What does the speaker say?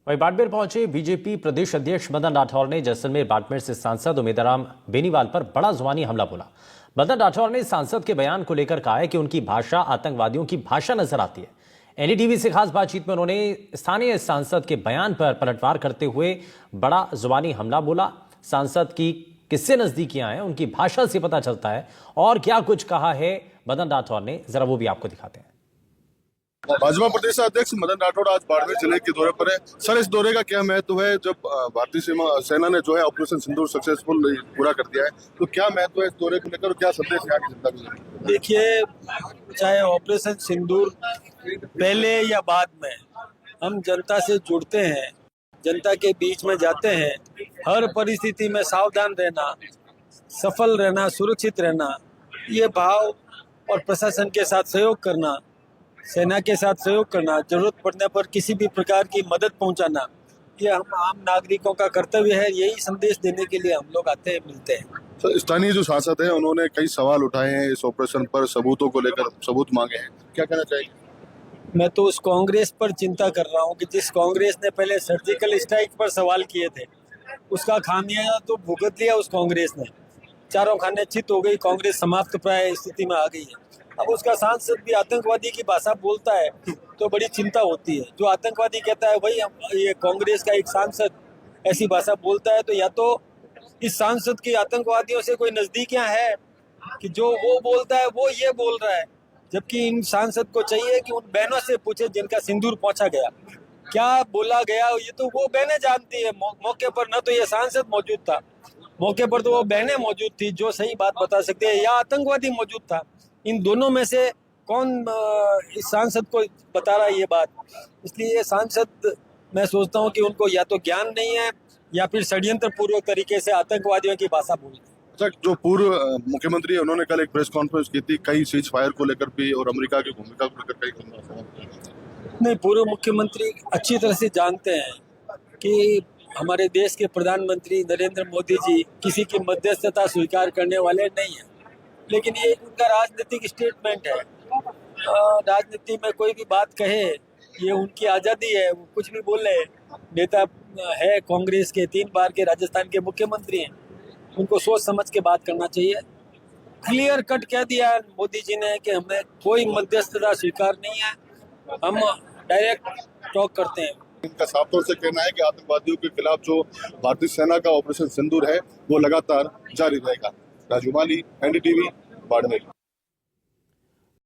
वहीं बाड़मेर पहुंचे बीजेपी प्रदेश अध्यक्ष मदन राठौर ने जैसलमेर बाड़मेर से सांसद उमेदराम बेनीवाल पर बड़ा जुबानी हमला बोला। मदन राठौर ने सांसद के बयान को लेकर कहा है कि उनकी भाषा आतंकवादियों की भाषा नजर आती है। एनडीटीवी से खास बातचीत में उन्होंने स्थानीय सांसद के बयान पर पलटवार करते हुए बड़ा जुबानी हमला बोला। सांसद की किससे नजदीकियां हैं उनकी भाषा से पता चलता है। और क्या कुछ कहा है मदन राठौर ने, जरा वो भी आपको दिखाते हैं। भाजपा प्रदेश अध्यक्ष मदन राठौड़ आज बाड़मेर जिले के दौरे पर है। सर, इस दौरे का क्या महत्व है? जब भारतीय सेना ने जो है ऑपरेशन सिंदूर सक्सेसफुल पूरा कर दिया है, तो क्या महत्व है इस दौरे को लेकर? क्या संदेश यहाँ की जनता को? देखिए, चाहे ऑपरेशन सिंदूर पहले या बाद में, हम जनता से जुड़ते हैं, जनता के बीच में जाते हैं। हर परिस्थिति में सावधान रहना, सफल रहना, सुरक्षित रहना, ये भाव और प्रशासन के साथ सहयोग करना, सेना के साथ सहयोग करना, जरूरत पड़ने पर किसी भी प्रकार की मदद पहुंचाना, ये हम आम नागरिकों का कर्तव्य है। यही संदेश देने के लिए हम लोग आते हैं, मिलते हैं। तो स्थानीय जो सांसद हैं उन्होंने कई सवाल उठाए हैं इस ऑपरेशन पर, सबूतों को लेकर सबूत मांगे हैं, क्या कहना चाहिए? मैं तो उस कांग्रेस पर चिंता कर रहा हूँ कि जिस कांग्रेस ने पहले सर्जिकल स्ट्राइक पर सवाल किए थे, उसका खामियाजा तो भुगत लिया उस कांग्रेस ने। चारों खाने चित हो गई, कांग्रेस समाप्त प्राय स्थिति में आ गई है। अब उसका सांसद भी आतंकवादी की भाषा बोलता है तो बड़ी चिंता होती है। जो आतंकवादी कहता है वही ये कांग्रेस का एक सांसद ऐसी भाषा बोलता है, तो या तो इस सांसद की आतंकवादियों से कोई नजदीकियां है कि जो वो बोलता है वो ये बोल रहा है। जबकि इन सांसद को चाहिए कि उन बहनों से पूछे जिनका सिंदूर पहुंचा गया, क्या बोला गया, ये तो वो बहनें जानती है। मौके पर न तो ये सांसद मौजूद था, मौके पर तो वो बहनें मौजूद थी जो सही बात बता सकते हैं, या आतंकवादी मौजूद था। इन दोनों में से कौन इस सांसद को बता रहा है ये बात? इसलिए ये सांसद, मैं सोचता हूँ कि उनको या तो ज्ञान नहीं है या फिर षड्यंत्र पूर्वक तरीके से आतंकवादियों की भाषा बोलते हैं। अच्छा, जो पूर्व मुख्यमंत्री है उन्होंने कल एक प्रेस कॉन्फ्रेंस की थी, कई सीज फायर को लेकर भी और अमेरिका की भूमिका को लेकर कई सवाल। नहीं, पूर्व मुख्यमंत्री अच्छी तरह से जानते हैं कि हमारे देश के प्रधानमंत्री नरेंद्र मोदी जी किसी की मध्यस्थता स्वीकार करने वाले नहीं है। लेकिन ये उनका राजनीतिक स्टेटमेंट है। राजनीति में कोई भी बात कहे, ये उनकी आज़ादी है, वो कुछ भी बोले। नेता है कांग्रेस के, 3 बार के राजस्थान के मुख्यमंत्री हैं, उनको सोच समझ के बात करना चाहिए। क्लियर कट कह दिया मोदी जी ने कि हमें कोई मध्यस्थता स्वीकार नहीं है, हम डायरेक्ट टॉक करते हैं। इनका साफ तौर से कहना है कि आतंकवादियों के खिलाफ जो भारतीय सेना का ऑपरेशन सिंदूर है वो लगातार जारी रहेगा। राजू माली, एनडीटीवी, बाड़मेर।